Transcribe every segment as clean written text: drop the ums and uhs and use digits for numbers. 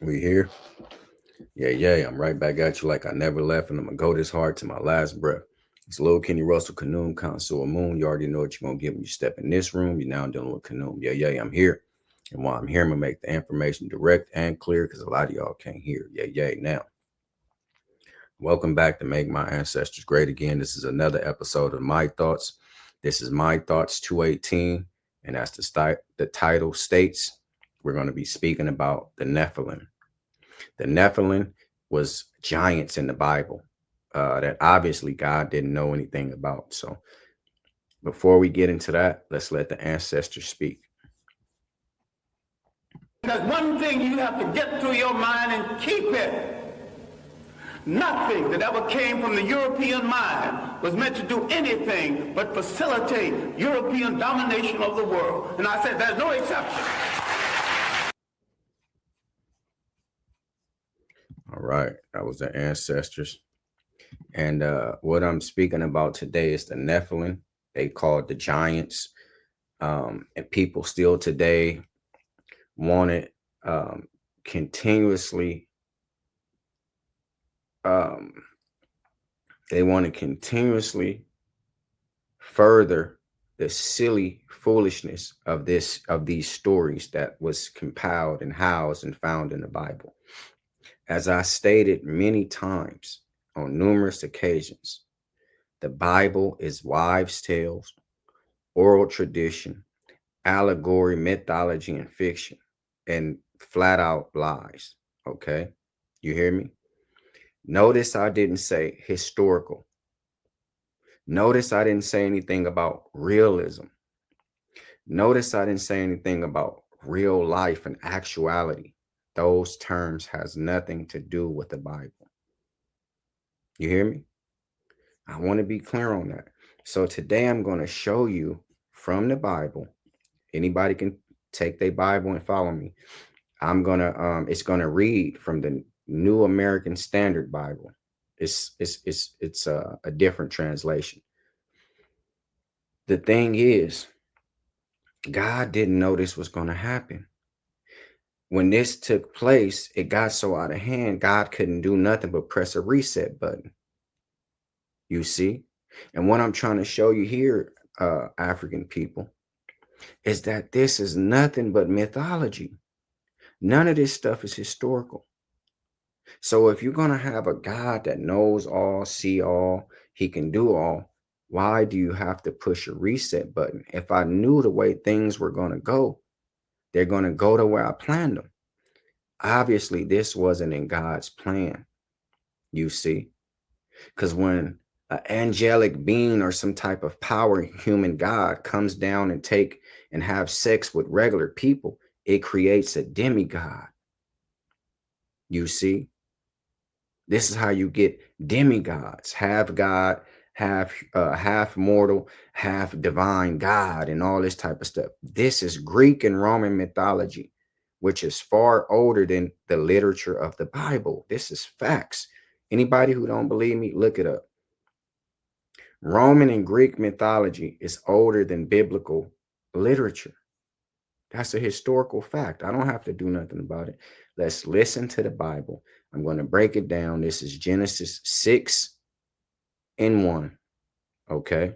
We here? Yeah. I'm right back at you like I never left, and I'm gonna go this hard to my last breath. It's Lil Kenny Russell, Canoom, Consul Moon. You already know what you're gonna get when you step in this room. You're now dealing with Canoom. Yeah, I'm here. And while I'm here, I'm gonna make the information direct and clear because a lot of y'all can't hear. Yeah. Now, welcome back to Make My Ancestors Great Again. This is another episode of My Thoughts. This is My Thoughts 218, and as the title states, we're going to be speaking about the Nephilim. The Nephilim was giants in the Bible that obviously God didn't know anything about. So before we get into that, let's let the ancestors speak. There's one thing you have to get through your mind and keep it. Nothing that ever came from the European mind was meant to do anything but facilitate European domination of the world. And I said there's no exception. All right, that was the ancestors. And what I'm speaking about today is the Nephilim. They called the giants. And people still today want to continuously they want to continuously further the silly foolishness of these stories that was compiled and housed and found in the Bible. As I stated many times on numerous occasions, the Bible is wives' tales, oral tradition, allegory, mythology, and fiction, and flat out lies. Okay, you hear me? Notice I didn't say historical. Notice I didn't say anything about realism. Notice I didn't say anything about real life and actuality. Those terms has nothing to do with the Bible. You hear me? I want to be clear on that. So today I'm going to show you from the Bible. Anybody can take their Bible and follow me. It's gonna read from the New American Standard Bible. It's a different translation. The thing is, God didn't know this was going to happen. When this took place, it got so out of hand, God couldn't do nothing but press a reset button. You see? And what I'm trying to show you here, African people, is that this is nothing but mythology. None of this stuff is historical. So if you're going to have a God that knows all, see all, he can do all, why do you have to push a reset button? If I knew the way things were going to go, they're going to go to where I planned them. Obviously, this wasn't in God's plan, you see, because when an angelic being or some type of power human God comes down and have sex with regular people, it creates a demigod. You see, this is how you get demigods, half God, half mortal, half divine God, and all this type of stuff. This is Greek and Roman mythology, which is far older than the literature of the Bible. This is facts. Anybody who don't believe me, look it up. Roman and Greek mythology is older than biblical literature. That's a historical fact. I don't have to do nothing about it. Let's listen to the Bible. I'm going to break it down. This is Genesis 6 and 1. Okay.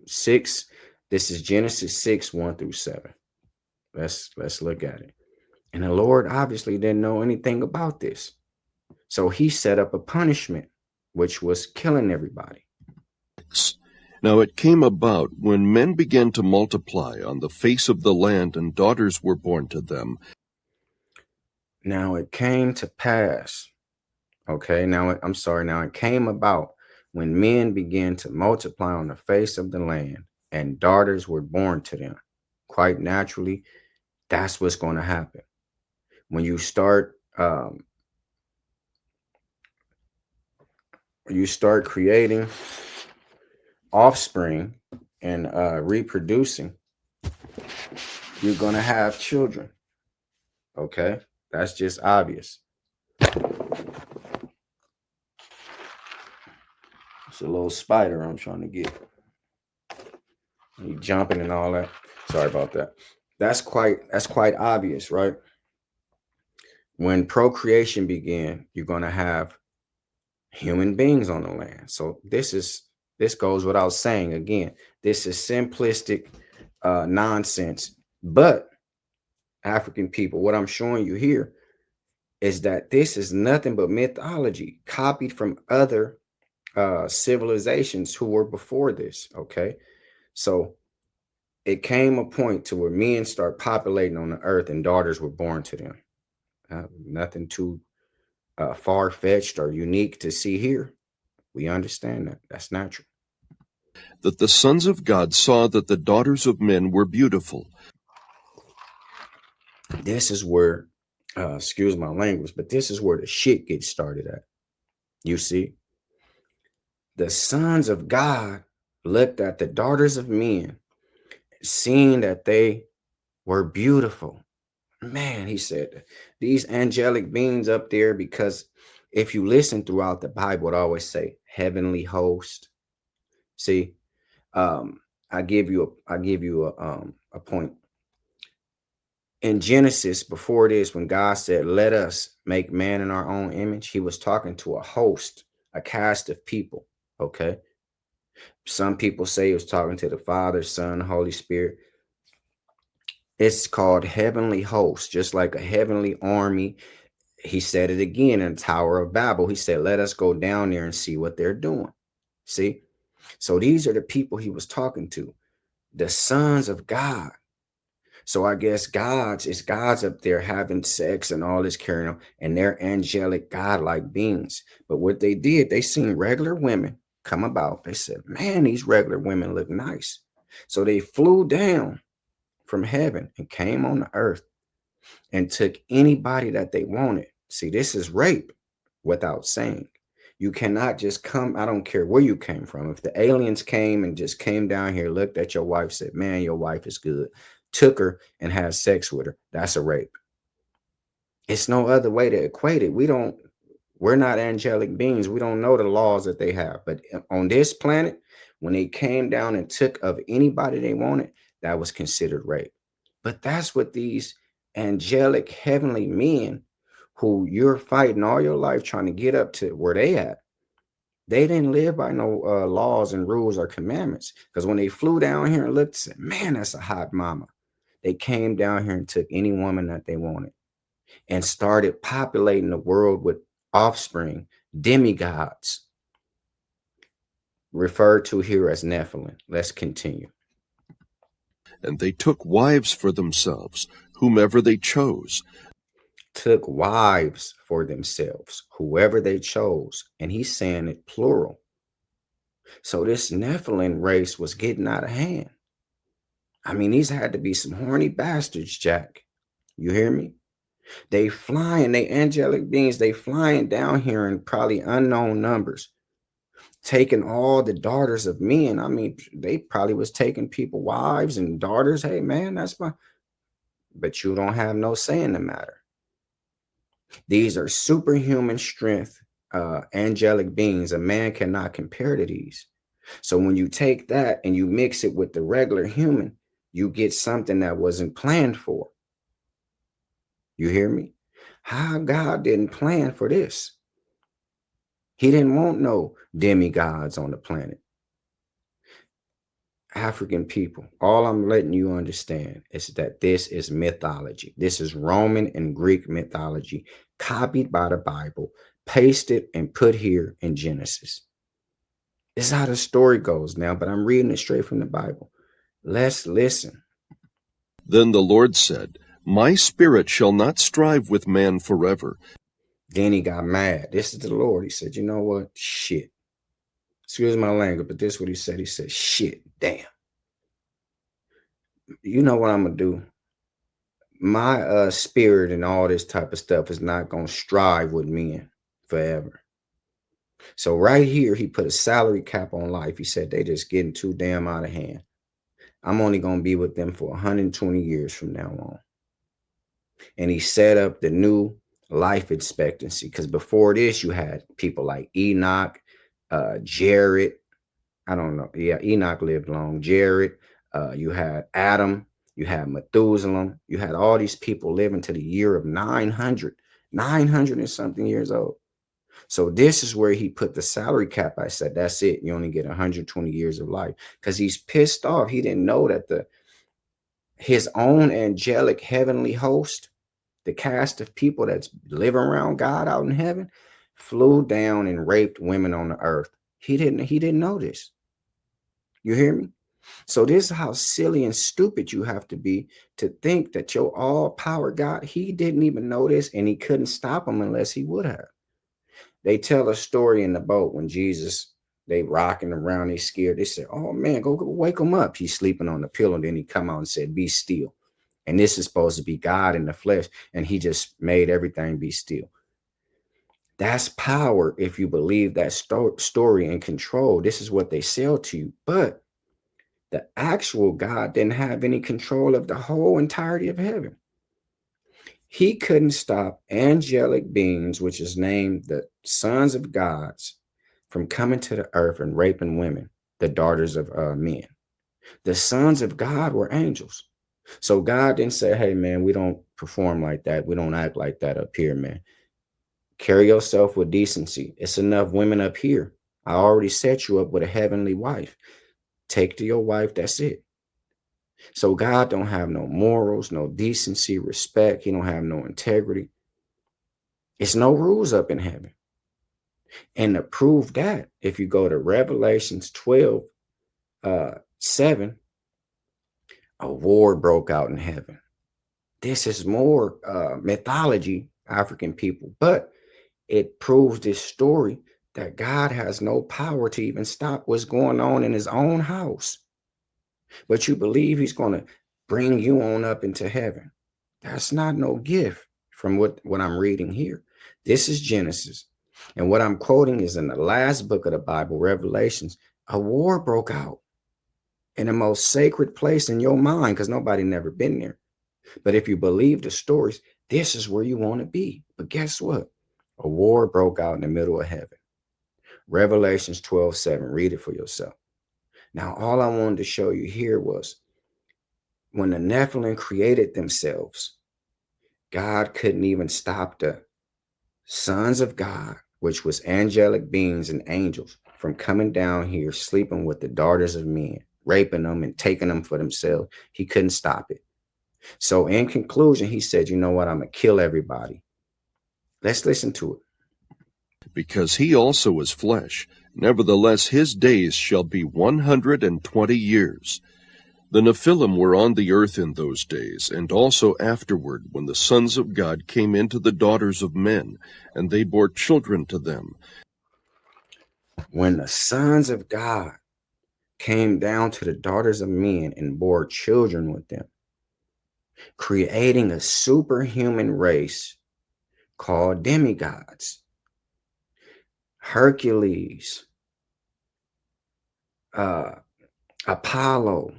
6. This is Genesis 6, 1 through 7. Let's look at it. And the Lord obviously didn't know anything about this. So he set up a punishment, which was killing everybody. Now it came about, when men began to multiply on the face of the land, and daughters were born to them. Now it came to pass. Okay, now it came about when men began to multiply on the face of the land, and daughters were born to them. Quite naturally, that's what's going to happen. When you start creating offspring and reproducing, you're going to have children. Okay, that's just obvious. It's a little spider I'm trying to get. You jumping and all that. Sorry about that. That's quite obvious, right? When procreation began, you're going to have human beings on the land. So this goes without saying. Again, this is simplistic nonsense. But African people, what I'm showing you here is that this is nothing but mythology copied from other civilizations who were before this. Okay, so it came a point to where men start populating on the earth and daughters were born to them. Nothing too far-fetched or unique to see here. We understand that. That's natural. That the sons of God saw that the daughters of men were beautiful. This is where, excuse my language, but this is where the shit gets started at. You see, the sons of God looked at the daughters of men, seeing that they were beautiful. Man, he said, these angelic beings up there, because if you listen throughout the Bible, it always say heavenly host. See, I give you a point. In Genesis, before this, when God said, let us make man in our own image, he was talking to a host, a cast of people. Okay. Some people say he was talking to the Father, Son, Holy Spirit. It's called heavenly host, just like a heavenly army. He said it again in Tower of Babel. He said, let us go down there and see what they're doing. See? So these are the people he was talking to, the sons of God. So I guess God's up there having sex and all this carrying on, and they're angelic, godlike beings. But what they did, they seen regular women come about. They said, man, these regular women look nice. So they flew down from heaven and came on the earth and took anybody that they wanted. See, this is rape without saying. You cannot just come, I don't care where you came from. If the aliens came and just came down here, looked at your wife, said, man, your wife is good, took her and had sex with her, that's a rape. It's no other way to equate it. We're not angelic beings. We don't know the laws that they have. But on this planet, when they came down and took of anybody they wanted, that was considered rape. But that's what these angelic heavenly men who you're fighting all your life trying to get up to where they at, they didn't live by no laws and rules or commandments. Because when they flew down here and looked, said, man, that's a hot mama. They came down here and took any woman that they wanted and started populating the world with offspring, demigods, referred to here as Nephilim. Let's continue. And they took wives for themselves, whomever they chose. Took wives for themselves, whoever they chose. And he's saying it plural. So this Nephilim race was getting out of hand. I mean, these had to be some horny bastards, Jack. You hear me? They flying, they angelic beings, they flying down here in probably unknown numbers, taking all the daughters of men. I mean, they probably was taking people, wives and daughters. Hey, man, that's my, but you don't have no say in the matter. These are superhuman strength, angelic beings. A man cannot compare to these. So when you take that and you mix it with the regular human, you get something that wasn't planned for. You hear me? How God didn't plan for this. He didn't want no demigods on the planet. African people, all I'm letting you understand is that this is mythology. This is Roman and Greek mythology, copied by the Bible, pasted and put here in Genesis. This is how the story goes now, but I'm reading it straight from the Bible. Let's listen. Then the Lord said, my spirit shall not strive with man forever. Then he got mad. This is the Lord. He said, you know what? Shit. Excuse my language, but this is what he said. He said, shit, damn. You know what I'm going to do? My spirit and all this type of stuff is not going to strive with men forever. So right here, he put a salary cap on life. He said, they just getting too damn out of hand. I'm only going to be with them for 120 years from now on. And he set up the new life expectancy, because before this, you had people like Enoch, Jared. I don't know. Yeah, Enoch lived long. Jared. You had Adam. You had Methuselah. You had all these people living to the year of 900. 900 and something years old. So this is where he put the salary cap. I said, that's it. You only get 120 years of life, because he's pissed off. He didn't know that his own angelic heavenly host, the cast of people that's living around God out in heaven, flew down and raped women on the earth. He didn't know this. You hear me? So this is how silly and stupid you have to be to think that your all power God, he didn't even know this, and he couldn't stop him unless he would have. They tell a story in the boat when Jesus, they rocking around, they scared. They said, oh man, go wake him up. He's sleeping on the pillow. And then he come out and said, be still. And this is supposed to be God in the flesh. And he just made everything be still. That's power if you believe that story and control. This is what they sell to you. But the actual God didn't have any control of the whole entirety of heaven. He couldn't stop angelic beings, which is named the sons of gods, from coming to the earth and raping women, the daughters of men. The sons of God were angels. So God didn't say, hey, man, we don't perform like that. We don't act like that up here, man. Carry yourself with decency. It's enough women up here. I already set you up with a heavenly wife. Take to your wife. That's it. So God don't have no morals, no decency, respect. He don't have no integrity. It's no rules up in heaven. And to prove that, if you go to Revelations 12, 7, a war broke out in heaven. This is more mythology, African people, but it proves this story that God has no power to even stop what's going on in his own house. But you believe he's going to bring you on up into heaven. That's not no gift from what I'm reading here. This is Genesis. And what I'm quoting is in the last book of the Bible, Revelations. A war broke out in the most sacred place in your mind, because nobody never been there. But if you believe the stories, this is where you want to be. But guess what? A war broke out in the middle of heaven. Revelations 12:7. Read it for yourself. Now, all I wanted to show you here was when the Nephilim created themselves, God couldn't even stop the sons of God, which was angelic beings and angels, from coming down here, sleeping with the daughters of men, raping them and taking them for themselves. He couldn't stop it. So in conclusion, he said, you know what? I'm going to kill everybody. Let's listen to it. Because he also is flesh, nevertheless his days shall be 120 years. The Nephilim were on the earth in those days, and also afterward, when the sons of God came into the daughters of men, and they bore children to them. When the sons of God came down to the daughters of men and bore children with them, creating a superhuman race called demigods. Hercules, Apollo,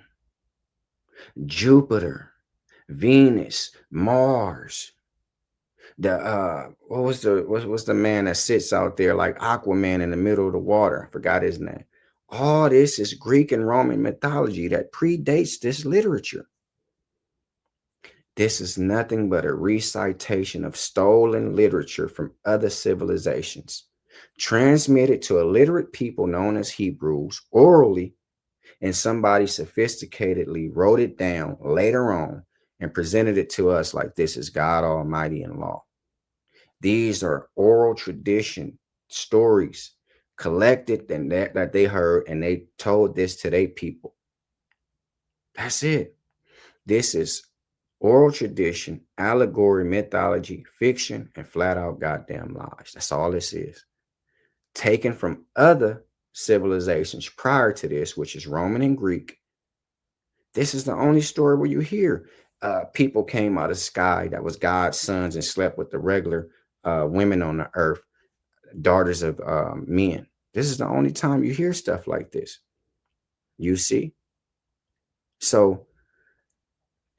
Jupiter, Venus, Mars. What's the man that sits out there like Aquaman in the middle of the water? I forgot his name. All this is Greek and Roman mythology that predates this literature. This is nothing but a recitation of stolen literature from other civilizations, transmitted to illiterate people known as Hebrews orally, and somebody sophisticatedly wrote it down later on and presented it to us like this is God Almighty in law. These are oral tradition stories collected and that they heard, and they told this to their people. That's it. This is oral tradition, allegory, mythology, fiction, and flat out goddamn lies. That's all this is. Taken from other civilizations prior to this, which is Roman and Greek. This is the only story where you hear people came out of the sky that was God's sons and slept with the regular women on the earth, daughters of men. This is the only time you hear stuff like this. You see? So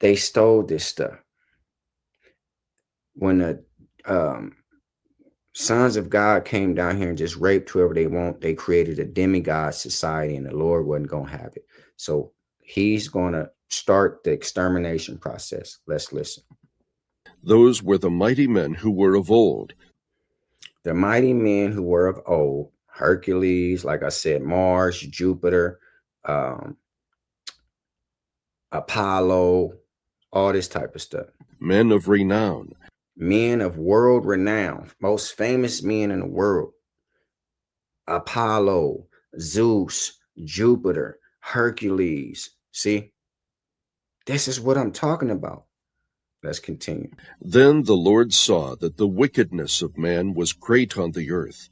they stole this stuff. When the sons of God came down here and just raped whoever they want, they created a demigod society, and the Lord wasn't going to have it. So he's going to start the extermination process. Let's listen. Those were the mighty men who were of old. The mighty men who were of old, Hercules, like I said, Mars, Jupiter, um, Apollo, all this type of stuff. Men of renown. Men of world renown, most famous men in the world. Apollo, Zeus, Jupiter, Hercules. See, this is what I'm talking about. Let's continue. Then the Lord saw that the wickedness of man was great on the earth,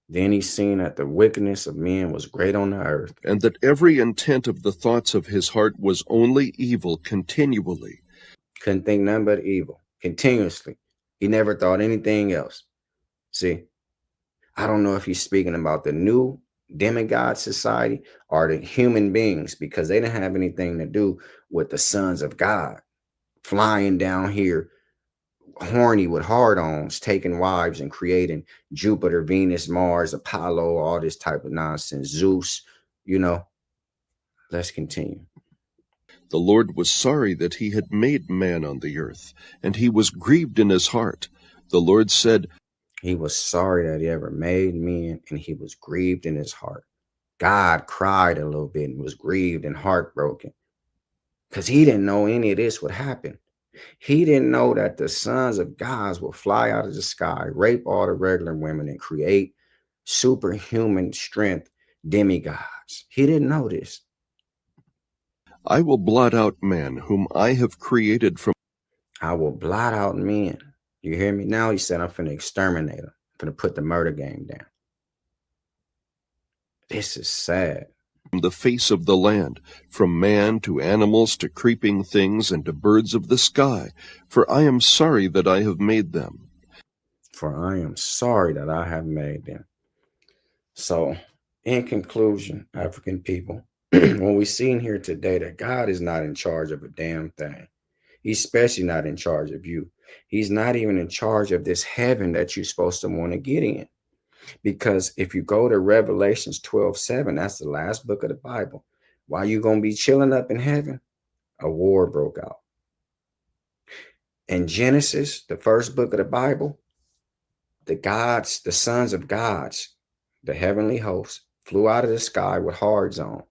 Then he seen that the wickedness of men was great on the earth, and that every intent of the thoughts of his heart was only evil continually. couldn't think nothing but evil continuously. He never thought anything else. See, I don't know if he's speaking about the new demigod society or the human beings, because they didn't have anything to do with the sons of God flying down here horny with hard-ons, taking wives and creating Jupiter, Venus, Mars, Apollo, all this type of nonsense, Zeus, you know. Let's continue. The Lord was sorry that he had made man on the earth, and he was grieved in his heart. The Lord said, He was sorry that he ever made men, and he was grieved in his heart. God cried a little bit and was grieved and heartbroken because he didn't know any of this would happen. He didn't know that the sons of gods will fly out of the sky, rape all the regular women, and create superhuman strength demigods. He didn't know this. I will blot out man whom I have created from. I will blot out men. You hear me? Now he said, I'm finna exterminate them. I'm finna put the murder game down. This is sad. The face of the land, from man to animals to creeping things and to birds of the sky, for I am sorry that I have made them. For I am sorry that I have made them. So, in conclusion, African people, when we see in here today that God is not in charge of a damn thing, he's especially not in charge of you. He's not even in charge of this heaven that you're supposed to want to get in. Because if you go to Revelations 12:7, that's the last book of the Bible. While you going to be chilling up in heaven, a war broke out. In Genesis, the first book of the Bible, the gods, the sons of gods, the heavenly hosts, flew out of the sky with hards on,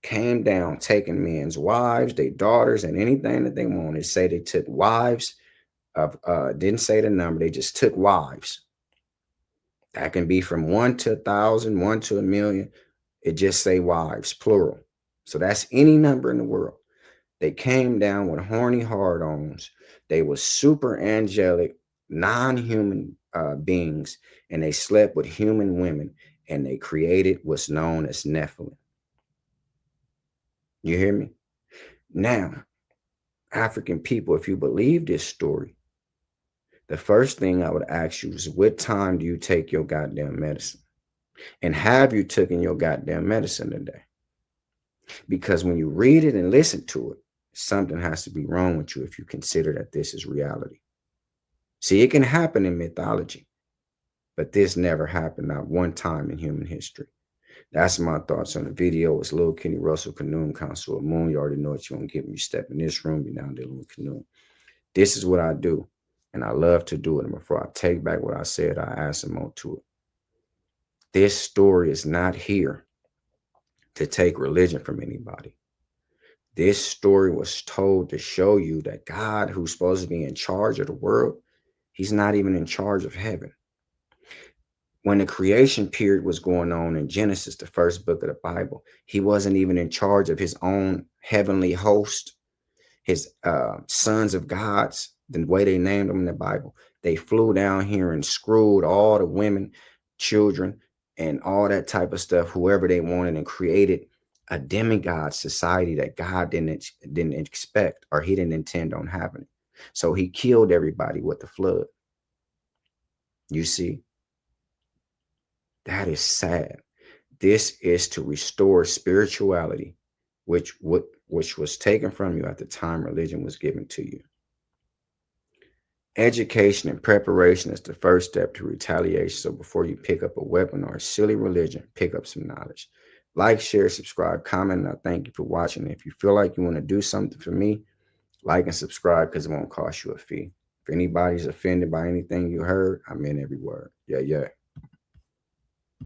came down, taking men's wives, their daughters, and anything that they wanted. Say they took wives of, didn't say the number, they just took wives. That can be from 1 to 1,000, 1 to 1,000,000. It just say wives, plural. So that's any number in the world. They came down with horny hard-ons. They were super angelic, non-human beings, and they slept with human women, and they created what's known as Nephilim. You hear me? Now, African people, if you believe this story, the first thing I would ask you is, what time do you take your goddamn medicine? And have you taken your goddamn medicine today? Because when you read it and listen to it, something has to be wrong with you if you consider that this is reality. See, it can happen in mythology, but this never happened, not one time in human history. That's my thoughts on the video. It's Lil Kenny Russell, Canoon, Council of Moon. You already know what you want to get when you step in this room. You're now dealing with Canoon. This is what I do, and I love to do it. And before I take back what I said, I add some more to it. This story is not here to take religion from anybody. This story was told to show you that God, who's supposed to be in charge of the world, he's not even in charge of heaven. When the creation period was going on in Genesis, the first book of the Bible, he wasn't even in charge of his own heavenly host, his sons of gods, the way they named them in the Bible. They flew down here and screwed all the women, children, and all that type of stuff, whoever they wanted, and created a demigod society that God didn't expect, or he didn't intend on having. So he killed everybody with the flood. You see, that is sad. This is to restore spirituality, which was taken from you at the time religion was given to you. Education and preparation is the first step to retaliation. So before you pick up a weapon or a silly religion, pick up some knowledge. Like, share, subscribe, comment, and I thank you for watching. If you feel like you want to do something for me, like and subscribe, because it won't cost you a fee. If anybody's offended by anything you heard, I meant every word. Yeah, yeah.